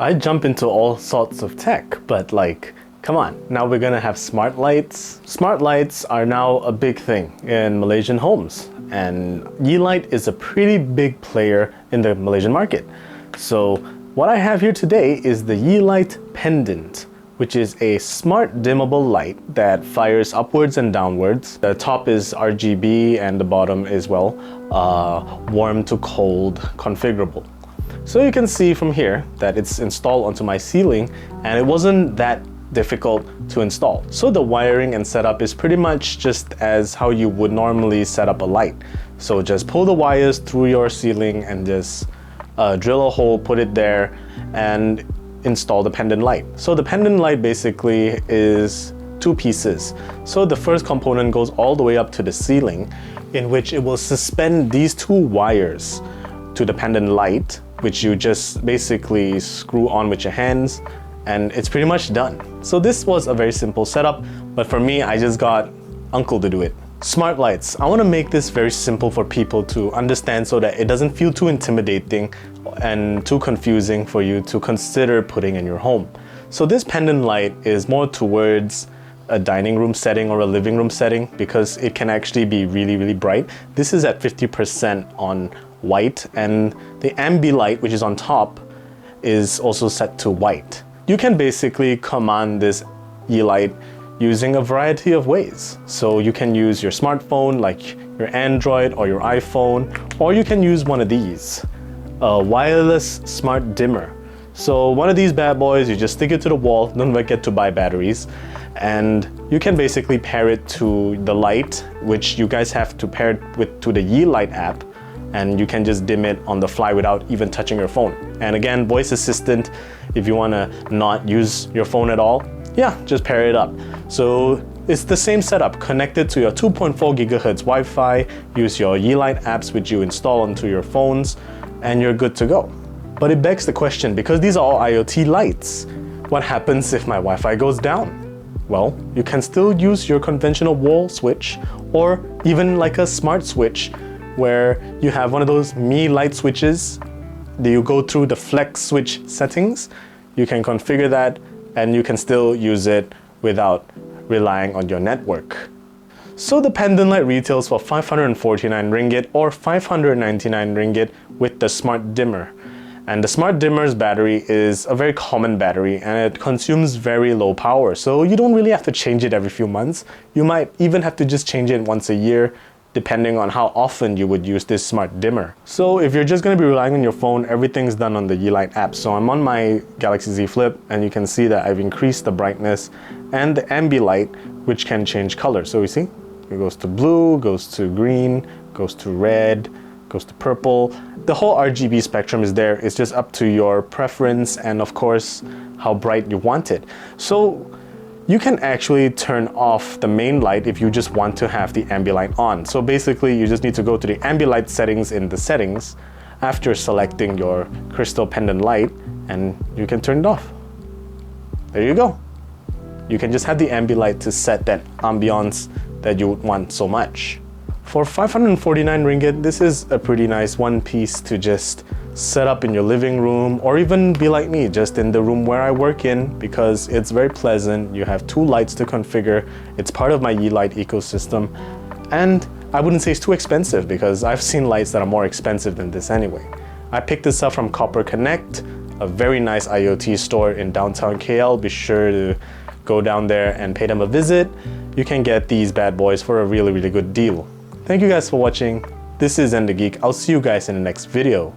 I jump into all sorts of tech, but like, come on, now we're gonna have smart lights. Smart lights are now a big thing in Malaysian homes, and Yeelight is a pretty big player in the Malaysian market. So what I have here today is the Yeelight Pendant, which is a smart dimmable light that fires upwards and downwards. The top is RGB and the bottom is, well, warm to cold configurable. So you can see from here that it's installed onto my ceiling, and it wasn't that difficult to install. So the wiring and setup is pretty much just as how you would normally set up a light. So just pull the wires through your ceiling and just drill a hole, put it there, and install the pendant light. So the pendant light basically is two pieces. So the first component goes all the way up to the ceiling, in which it will suspend these two wires to the pendant light, which you just basically screw on with your hands, and it's pretty much done. So this was a very simple setup, but for me, I just got uncle to do it. Smart lights. I want to make this very simple for people to understand so that it doesn't feel too intimidating and too confusing for you to consider putting in your home. So this pendant light is more towards a dining room setting or a living room setting because it can actually be really, really bright. This is at 50% on white, and the ambi light, which is on top, is also set to white. You can basically command this Yeelight using a variety of ways. So you can use your smartphone, like your Android or your iPhone, or you can use one of these, a wireless smart dimmer. So one of these bad boys, you just stick it to the wall, don't forget to buy batteries, and you can basically pair it to the light, which you guys have to pair it with to the Yeelight app, and you can just dim it on the fly without even touching your phone. And again, voice assistant, if you wanna not use your phone at all, yeah, just pair it up. So it's the same setup, connected to your 2.4 gigahertz Wi-Fi, use your Yeelight apps which you install onto your phones, and you're good to go. But it begs the question, because these are all IoT lights, what happens if my Wi-Fi goes down? Well, you can still use your conventional wall switch, or even like a smart switch, where you have one of those Mi light switches that you go through the flex switch settings. You can configure that and you can still use it without relying on your network. So the pendant light retails for 549 ringgit or 599 ringgit with the smart dimmer. And the smart dimmer's battery is a very common battery and it consumes very low power. So you don't really have to change it every few months. You might even have to just change it once a year, depending on how often you would use this smart dimmer. So if you're just going to be relying on your phone, everything's done on the Yeelight app. So I'm on my Galaxy Z Flip and you can see that I've increased the brightness and the ambi light, which can change color. So you see, it goes to blue, goes to green, goes to red, goes to purple. The whole RGB spectrum is there. It's just up to your preference and of course, how bright you want it. So you can actually turn off the main light if you just want to have the ambi light on. So basically, you just need to go to the ambi light settings in the settings after selecting your crystal pendant light, and you can turn it off. There you go. You can just have the ambi light to set that ambiance that you would want so much. For 549 ringgit, this is a pretty nice one piece to just set up in your living room, or even be like me, just in the room where I work in, because it's very pleasant. You have two lights to configure. It's part of my Yeelight ecosystem. And I wouldn't say it's too expensive because I've seen lights that are more expensive than this anyway. I picked this up from CopperConnect, a very nice IoT store in downtown KL. Be sure to go down there and pay them a visit. You can get these bad boys for a really, really good deal. Thank you guys for watching. This is Zen the Geek. I'll see you guys in the next video.